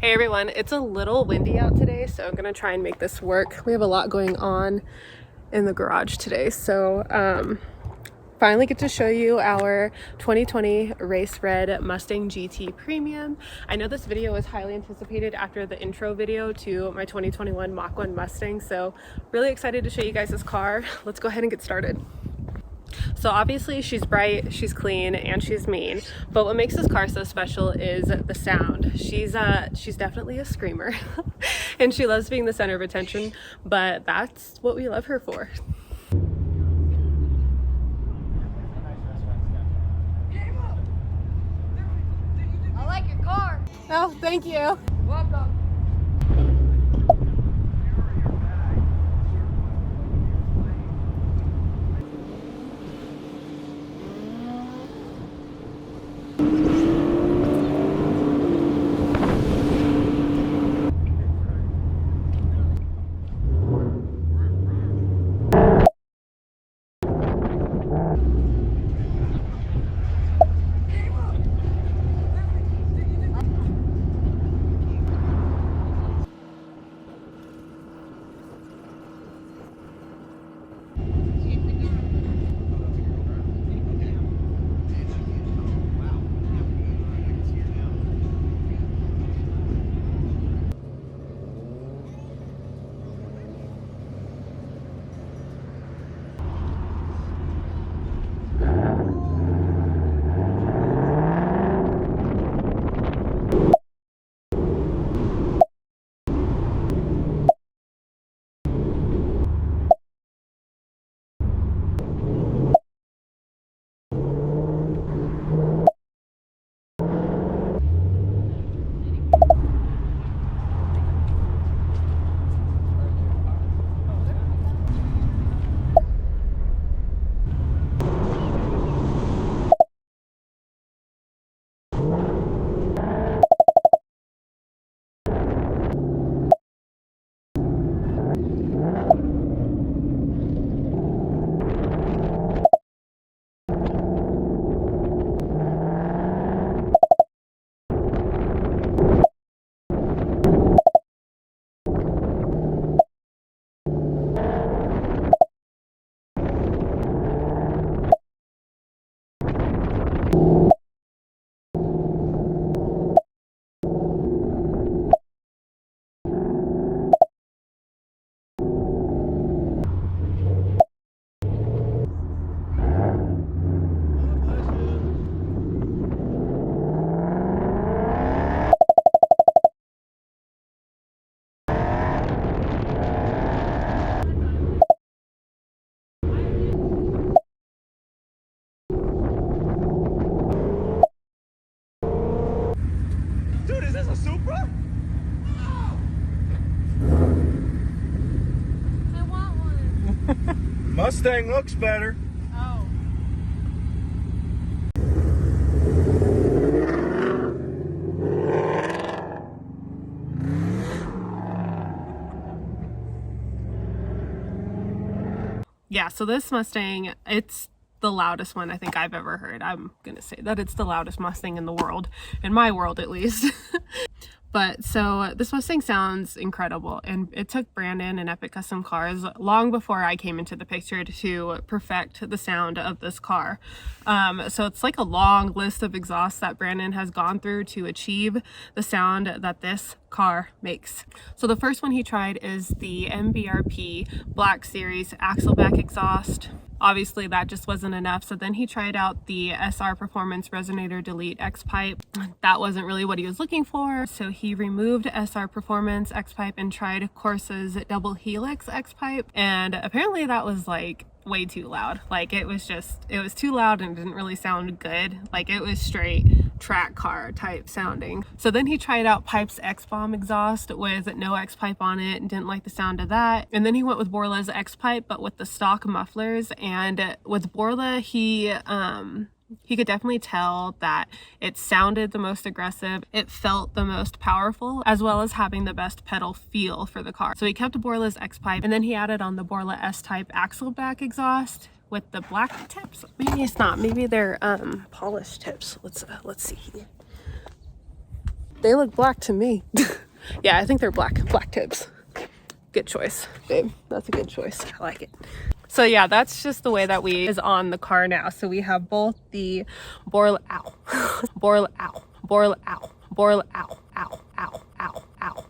Hey everyone, it's a little windy out today, so I'm gonna try and make this work. We have a lot going on in the garage today, so finally get to show you our 2020 Race Red Mustang GT Premium. I know this video was highly anticipated after the intro video to my 2021 Mach 1 Mustang, so really excited to show you guys this car. Let's go ahead and get started. So obviously she's bright, she's clean, and she's mean, but what makes this car so special is the sound. She's definitely a screamer and she loves being the center of attention, but that's what we love her for. I like your car. Oh, thank you. Welcome. Dude, is this a Supra? I want one. Mustang looks better. Oh. Yeah, so this Mustang, it's the loudest one I think I've ever heard. I'm gonna say that it's the loudest Mustang in the world, in my world at least. But so this Mustang sounds incredible, and it took Brandon and Epic Custom Cars long before I came into the picture to perfect the sound of this car. So it's like a long list of exhausts that Brandon has gone through to achieve the sound that this car makes. So the first one he tried is the MBRP Black Series Axleback exhaust. Obviously that just wasn't enough, so then he tried out the SR Performance Resonator Delete X pipe. That wasn't really what he was looking for, so he removed SR Performance X pipe and tried Corsa's Double Helix X pipe, and apparently that was like way too loud. Like it was too loud and didn't really sound good. Like it was straight track car type sounding. So then he tried out Pipe's X-Bomb exhaust with no X pipe on it and didn't like the sound of that. And then he went with Borla's X pipe but with the stock mufflers, and with Borla he could definitely tell that it sounded the most aggressive, it felt the most powerful, as well as having the best pedal feel for the car. So he kept Borla's X pipe, and then he added on the Borla S-type Axleback exhaust with the black tips. Maybe it's not, maybe they're polished tips. Let's see here. They look black to me. Yeah, I think they're black tips. Good choice, babe. That's a good choice. I like it. So yeah, that's just the way that we is on the car now. So we have both the Borla, ow, Borla, ow, Borla, ow, Borla, ow, ow, ow, ow, ow.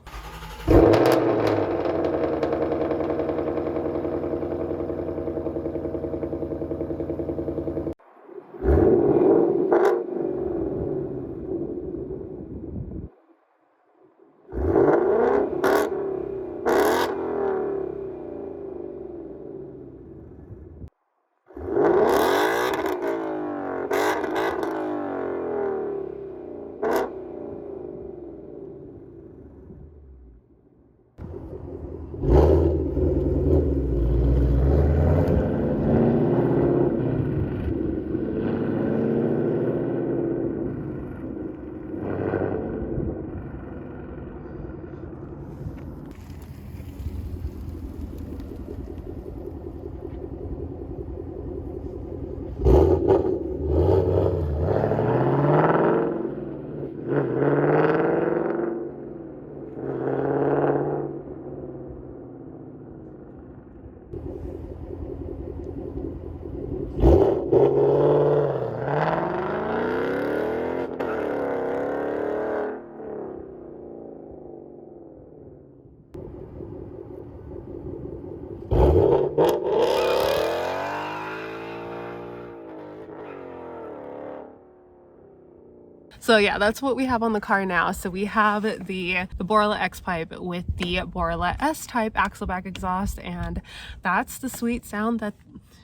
So yeah, that's what we have on the car now. So we have the Borla X pipe with the Borla S type axleback exhaust, and that's the sweet sound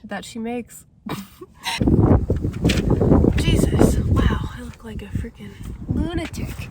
that she makes. Jesus, wow, I look like a freaking lunatic.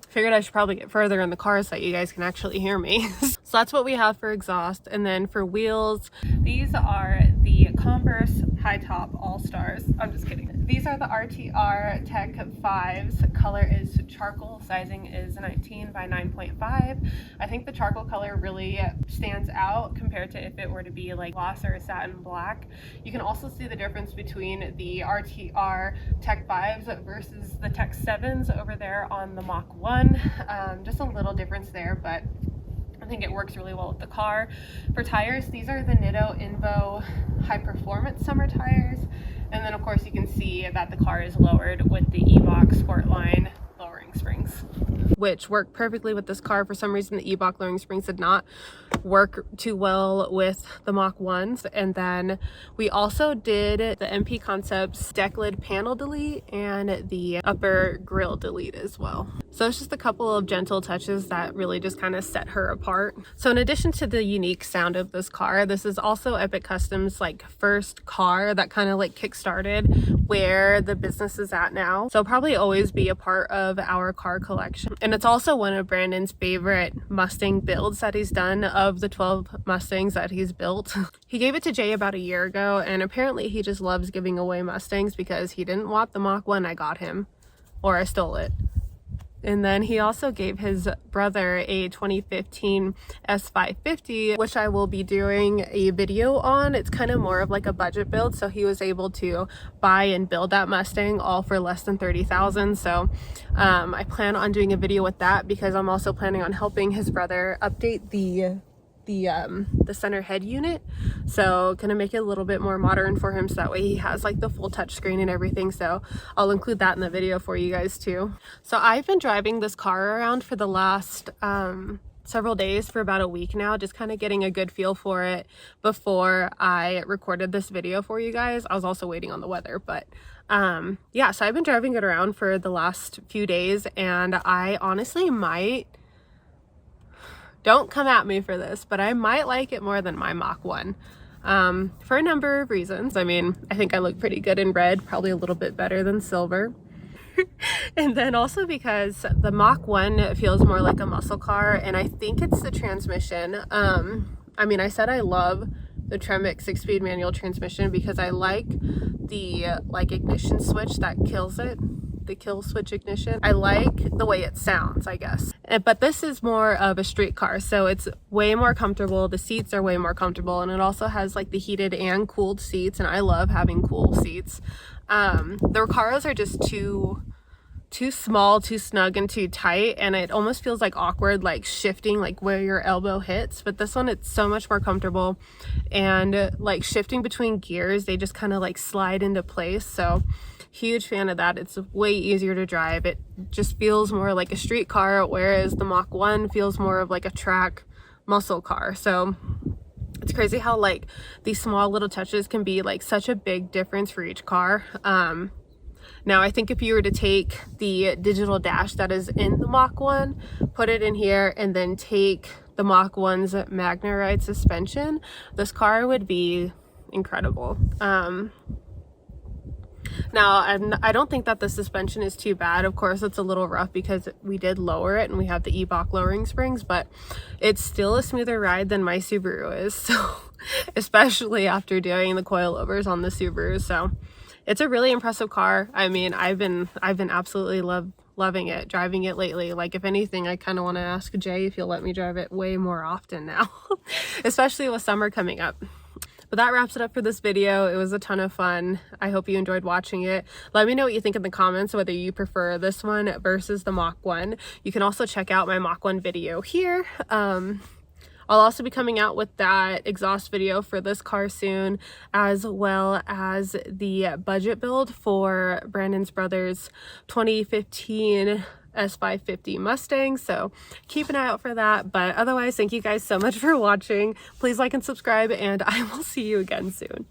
Figured I should probably get further in the car so that you guys can actually hear me. So that's what we have for exhaust. And then for wheels, these are the Converse High Top All-Stars. I'm just kidding. These are the RTR Tech 5s. Color is charcoal. Sizing is 19 by 9.5. I think the charcoal color really stands out compared to if it were to be like gloss or satin black. You can also see the difference between the RTR Tech 5s versus the Tech 7s over there on the Mach 1. Just a little difference there, but I think it works really well with the car. For tires, these are the NITTO INVO Hyperforms summer tires, and then of course you can see that the car is lowered with the Eibach Sportline lowering springs, which work perfectly with this car. For some reason the Eibach lowering springs did not work too well with the Mach 1s. And then we also did the MP Concepts deck lid panel delete and the upper grille delete as well. So it's just a couple of gentle touches that really just kind of set her apart. So in addition to the unique sound of this car, this is also Eibach Custom's like first car that kind of like kick-started where the business is at now. So probably always be a part of our car collection. And it's also one of Brandon's favorite Mustang builds that he's done. Of the 12 Mustangs that he's built, he gave it to Jay about a year ago, and apparently he just loves giving away Mustangs because he didn't want the Mach 1 I got him, or I stole it. And then he also gave his brother a 2015 S550, which I will be doing a video on. It's kind of more of like a budget build, so he was able to buy and build that Mustang all for less than $30,000. So I plan on doing a video with that because I'm also planning on helping his brother update the center head unit, so gonna make it a little bit more modern for him so that way he has like the full touch screen and everything. So I'll include that in the video for you guys too. So I've been driving this car around for the last several days, for about a week now, just kind of getting a good feel for it before I recorded this video for you guys. I was also waiting on the weather, but yeah, so I've been driving it around for the last few days, and I honestly might, don't come at me for this, but I might like it more than my Mach 1 for a number of reasons. I mean, I think I look pretty good in red, probably a little bit better than silver. And then also because the Mach 1 feels more like a muscle car, and I think it's the transmission. I mean, I said I love the Tremec 6-speed manual transmission because I like the ignition switch that kills it. The kill switch ignition. I like the way it sounds, I guess. But this is more of a street car, so it's way more comfortable. The seats are way more comfortable, and it also has like the heated and cooled seats, and I love having cool seats. The cars are just too too small, too snug, and too tight, and it almost feels like awkward, like shifting like where your elbow hits. But this one, it's so much more comfortable, and like shifting between gears, they just kind of like slide into place. So huge fan of that. It's way easier to drive. It just feels more like a street car, whereas the Mach 1 feels more of like a track muscle car. So it's crazy how like these small little touches can be like such a big difference for each car. Now I think if you were to take the digital dash that is in the Mach 1, put it in here, and then take the Mach 1's Magna Ride suspension, this car would be incredible. Now, I don't think that the suspension is too bad. Of course, it's a little rough because we did lower it and we have the Eibach lowering springs, but it's still a smoother ride than my Subaru is. So, especially after doing the coilovers on the Subaru. So, it's a really impressive car. I mean, I've been absolutely loving it, driving it lately. Like, if anything, I kind of want to ask Jay if he'll let me drive it way more often now, especially with summer coming up. But that wraps it up for this video. It was a ton of fun. I hope you enjoyed watching it. Let me know what you think in the comments, whether you prefer this one versus the Mach 1. You can also check out my Mach 1 video here. I'll also be coming out with that exhaust video for this car soon, as well as the budget build for Brandon's brother's 2015 S550 Mustang. So keep an eye out for that. But otherwise, thank you guys so much for watching. Please like and subscribe, and I will see you again soon.